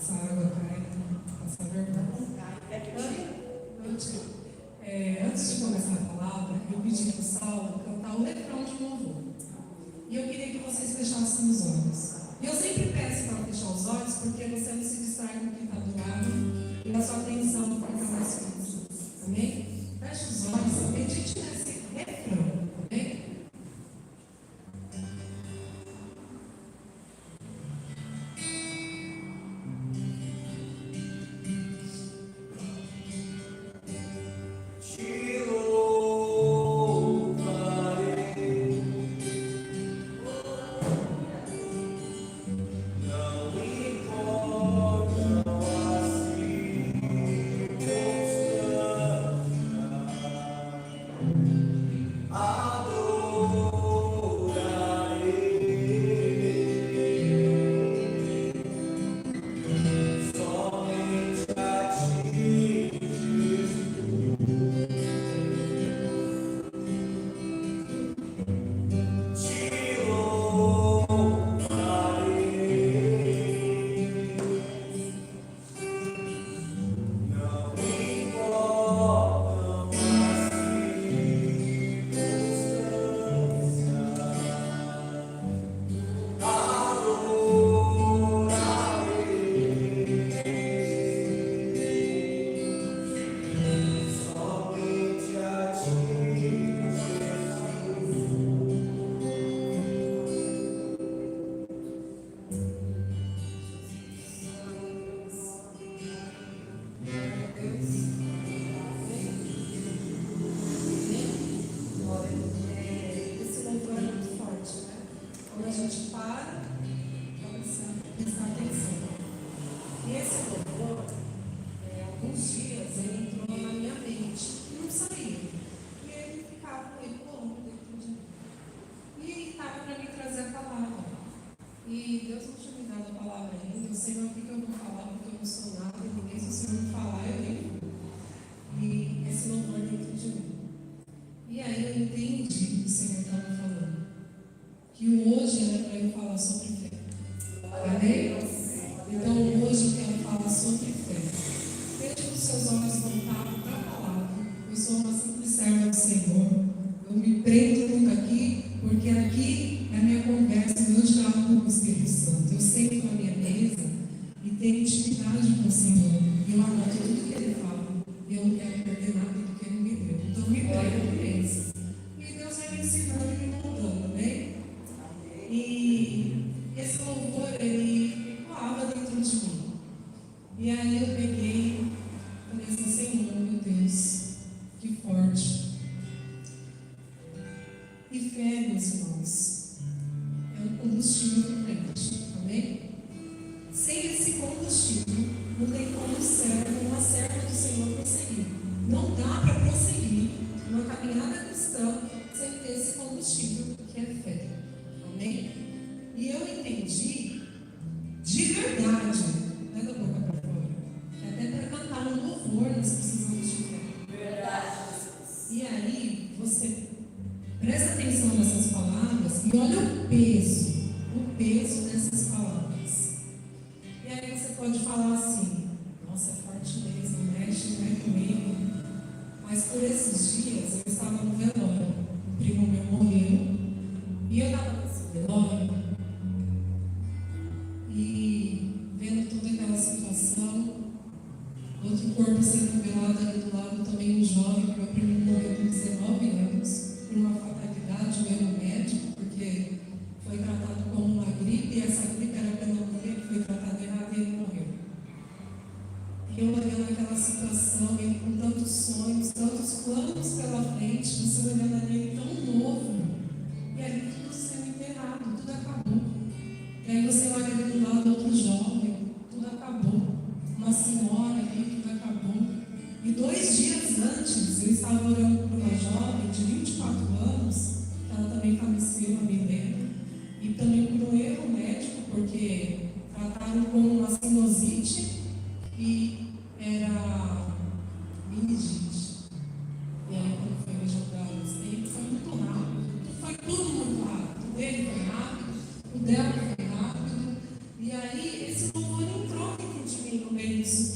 essa água cai, passa vergonha. Antes de começar a palavra, eu pedi para o Saulo cantar o refrão de louvor. E eu queria que vocês fechassem os olhos. E eu sempre peço para fechar os olhos, porque você não se distrai com quem está do lado e a sua atenção fica mais fixa. Amém? Feche os olhos, medite nesse refrão. Amém?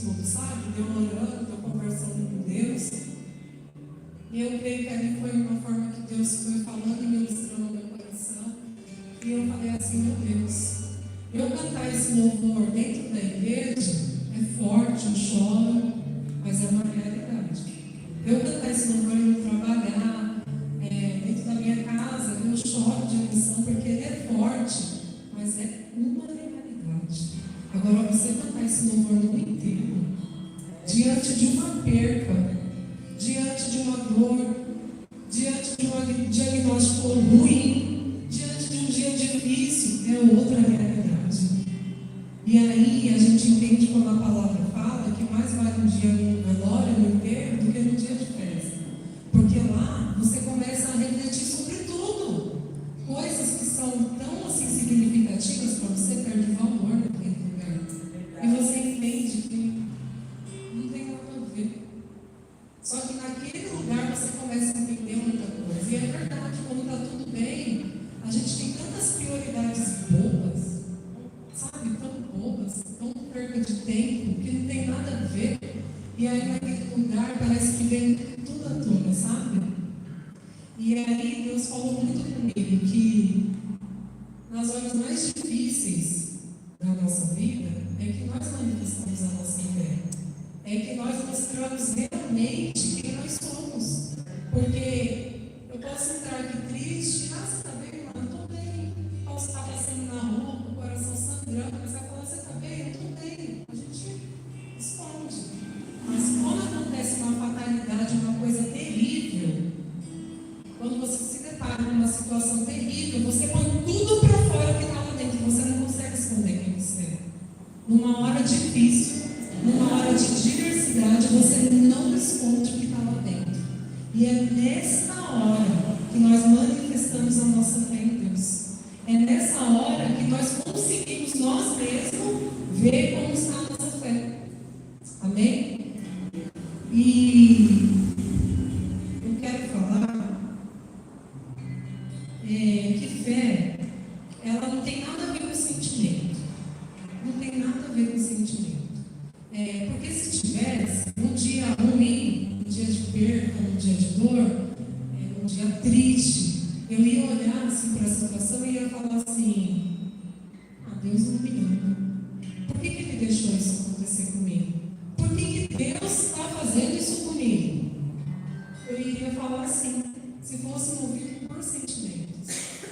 estudo, sabe? Eu orando, eu conversando com Deus. E eu creio que ali foi uma forma que Deus foi falando e ministrando no meu coração. E eu falei assim, meu Deus, eu cantar esse louvor dentro da igreja é forte, eu choro, mas é uma realidade. Eu cantar esse louvor e eu trabalhar dentro da minha casa, eu choro de emoção porque ele é forte, mas é uma realidade. Agora, você cantar esse louvor no enterro, diante de uma perca, diante de uma dor, diante de um diagnóstico ruim, diante de um dia difícil, é outra realidade. E aí a gente entende quando a palavra fala que mais vale um dia no velório, no enterro, do que no dia de festa. Porque lá você começa a refletir sobre tudo. Coisas que são tão assim significativas para você, perde valor naquele lugar. E você entende que não tem nada a ver. Só que naquele lugar você começa a entender muita coisa. E é verdade, quando está tudo bem, a gente tem tantas prioridades bobas, sabe? Tão bobas, tão perda de tempo, que não tem nada a ver. E aí naquele lugar parece que vem tudo à tona, sabe? E aí Deus falou muito comigo que nas horas mais difíceis da nossa vida é que nós manifestamos a nossa fé. É que nós mostramos realmente quem nós somos. Porque eu posso entrar aqui triste, você está bem, mano? Estou bem. Posso estar passando na rua com o coração sangrando, mas você vai falar, você está bem? Eu estou bem. A gente esconde. Mas quando acontece uma fatalidade, uma coisa terrível, quando você se depara com uma situação terrível, você põe tudo para fora que está lá dentro, você não consegue esconder quem você é. Numa hora difícil, numa hora de diversidade, você não esconde o que está lá dentro. E é nessa hora que nós manifestamos a nossa fé em Deus. É nessa hora que nós conseguimos nós mesmos ver como está a nossa fé. Amém? E eu quero falar que fé, ela não tem nada a ver com sentimento. Não tem nada a ver com sentimento. Porque se tivesse um dia ruim, um dia de perda, um dia de dor, um dia triste, eu ia olhar assim para a situação e ia falar assim, Deus não me ama. Por que Ele deixou isso acontecer comigo? Por que Deus está fazendo isso comigo? Eu iria falar assim, se fosse movido por sentimentos.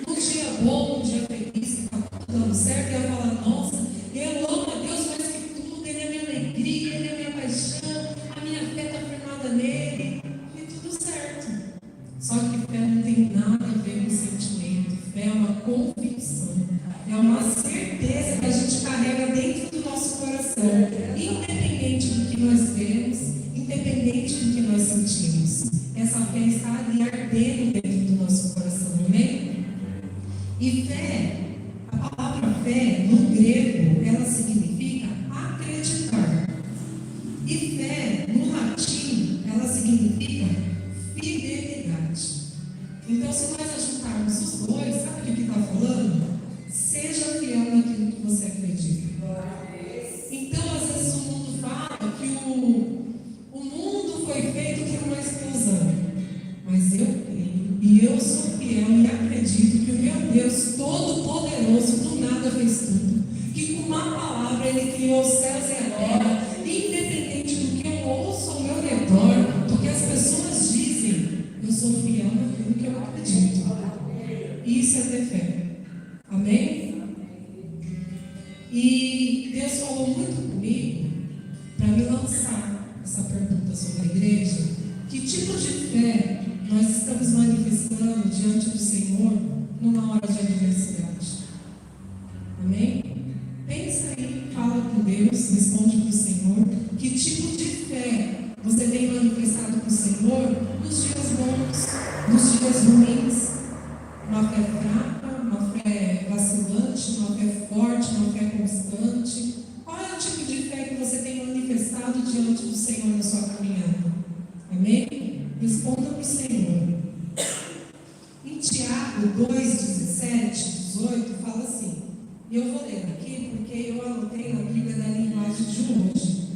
Um dia bom, um dia feliz, que está tudo dando certo, eu ia falar, nossa, eu amo a Deus mais que tudo, Ele é minha alegria, Ele é minha paixão, a minha fé está firmada nele, e tudo certo. Só que fé não tem nada a ver com sentimento, fé é uma convicção, é uma certeza que a gente carrega dentro do nosso coração, independente do que nós vemos, independente do que nós sentimos. Essa fé está ali ardendo dentro do nosso coração, amém? E fé, a palavra fé, no grego, ela significa acreditar. E fé, no latim, ela significa fidelidade. Então, se nós ajuntarmos os dois, sabe o que está falando? Seja fiel naquilo que você acredita. Então, às vezes o mundo fala que o mundo foi feito por uma explosão. Mas eu creio e eu sou fiel e acredito que o meu Deus Todo-Poderoso do nada fez tudo. Que com uma palavra Ele criou os céus e a terra, independente do que eu ouço ao meu redor, do que as pessoas dizem, eu sou fiel naquilo que eu acredito. Isso é ter fé. Amém? E Deus falou muito comigo para me lançar essa pergunta sobre a igreja. Que tipo de fé nós estamos manifestando diante do Senhor numa hora de adversidade? Amém? Pensa aí, fala com Deus, responde para o Senhor. Que tipo de fé você tem manifestado para o Senhor nos dias bons, nos dias ruins? Uma fé fraca, uma fé vacilante, uma fé forte, uma fé constante? Qual é o tipo de fé que você tem manifestado diante do Senhor na sua caminhada? Amém? Responda para o Senhor. Em Tiago 2:17, 18, fala assim, e eu vou ler aqui porque eu anotei na Bíblia da linguagem de hoje,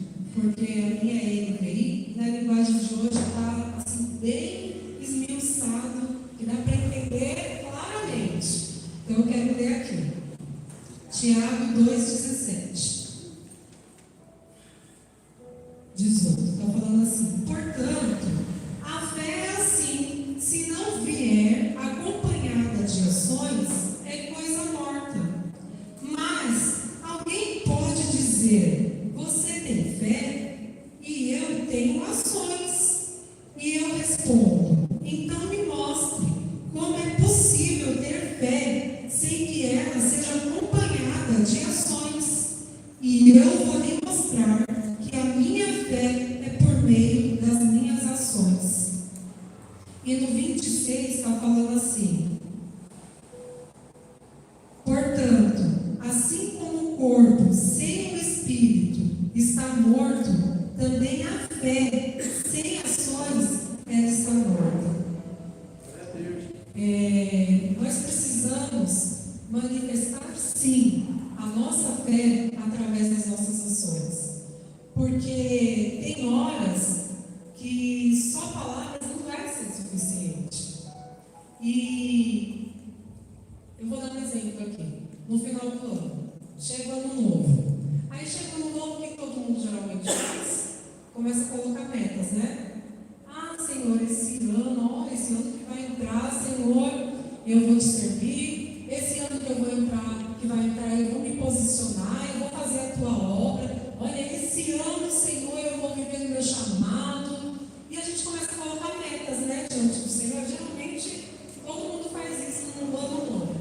porque a minha é NVI, e na linguagem de hoje está assim, bem esmiuçado, que dá para entender claramente. Então eu quero ler aqui. Tiago 2,17. 18. Está falando assim: portanto, a fé é assim, se não vier acompanhada de ações, é coisa morta. Mas alguém pode dizer: você tem fé e eu tenho ações. E eu respondo: então me mostre como é possível ter fé sem que ela seja acompanhada de ações. E eu vou lhe mostrar que a minha fé é por meio das minhas ações. E no 26 está falando assim: portanto, assim como o corpo sem o espírito está morto, também a fé sem ações está morta. Nós precisamos manifestar sim a nossa fé através das nossas ações, porque tem horas que só palavras não vai ser suficiente. E eu vou dar um exemplo aqui. No final do ano, chega o ano novo. Aí chega o ano novo, o que todo mundo geralmente faz? Começa a colocar metas, né? Ah, Senhor, esse ano que vai entrar, Senhor, eu vou te servir. Esse ano que vai entrar, eu vou me posicionar, eu vou fazer a tua obra. Olha, esse ano, Senhor, eu vou viver no meu chamado. E a gente começa a colocar metas, né, diante do Senhor. Geralmente, todo mundo faz isso no ano novo.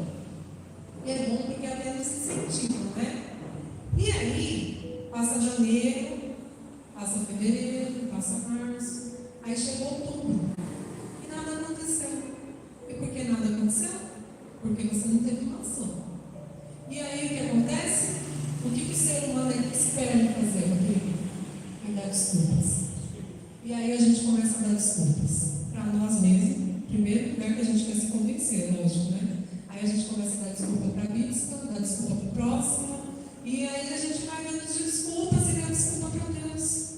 E é bom porque até nos incentiva, né? E aí, passa janeiro, passa fevereiro, passa março, aí chegou outubro e nada aconteceu. E por que nada aconteceu? Porque você não teve uma ação. E aí o que acontece? O que o ser humano espera fazer, Rodrigo? É dar desculpas. E aí a gente começa a dar desculpas para nós mesmos. Primeiro lugar que a gente quer se convencer, lógico, né? Aí a gente começa a dar desculpa para a bispa, dar desculpa para o próximo, e aí a gente vai dando desculpas e dando desculpa para Deus.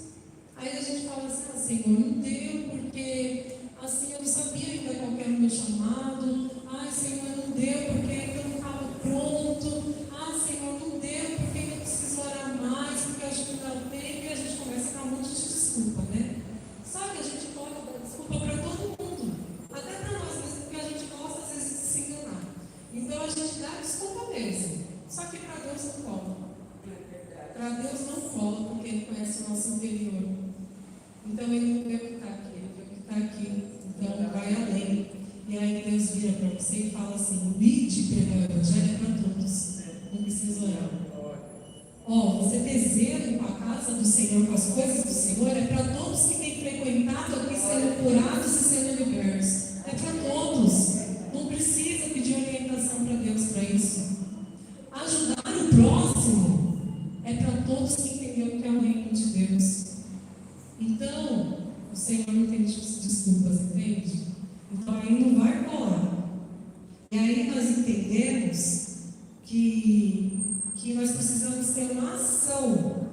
Aí a gente fala assim: ah, Senhor, não deu, porque assim eu não sabia ainda qual era o meu chamado. Ai, Senhor, não deu, porque ainda não estava pronto. Ah, Senhor, não deu, porque ainda preciso orar mais, porque acho que não dá tempo. E a gente começa a dar um monte de desculpa, né? Só que a gente pode dar desculpa para todo mundo, até para nós mesmos, porque a gente gosta às vezes de se enganar. Então a gente dá desculpa mesmo. Só que para Deus não cola. Para Deus não cola, porque Ele conhece o nosso interior. Então Ele não vê o que está aqui, Ele vê o que está aqui. Então vai além. E aí Deus vira para você e fala assim: o lead pregar o evangelho é para todos. Não precisa orar. Você ter zelo com a casa do Senhor, com as coisas do Senhor, é para todos que têm frequentado aqui, sendo curados e sendo libertos. É para todos. Não precisa pedir orientação para Deus para isso. Ajudar o próximo é para todos que entenderam que é o reino de Deus. Então, o Senhor não tem desculpas, entende? Então aí não vai colar. E aí nós entendemos que nós precisamos ter uma ação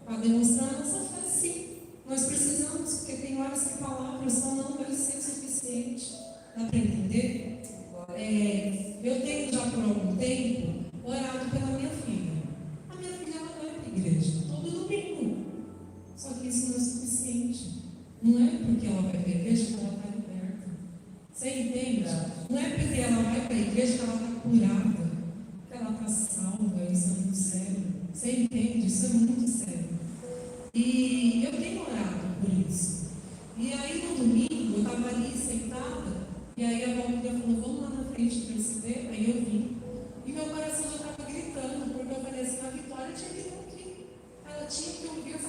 para demonstrar a nossa fé, sim. Nós precisamos, porque tem horas que palavras só não vai ser suficiente. Dá para entender? Eu tenho já por algum tempo orado pela minha filha. A minha filha ela vai para a igreja todo domingo. Só que isso não é suficiente. Não é porque ela vai para a igreja que ela está liberta. Você entende? Não é porque ela vai para a igreja que ela está curada, que ela está salva. Isso é muito sério. Você entende? Isso é muito sério. E eu tenho orado por isso. E aí no domingo eu estava ali sentada. E aí a Valmídia falou: vamos lá na frente interceder. Aí eu vim. E meu coração já estava gritando, porque eu falei assim: a Vitória tinha que vir aqui. Ela tinha que ouvir essa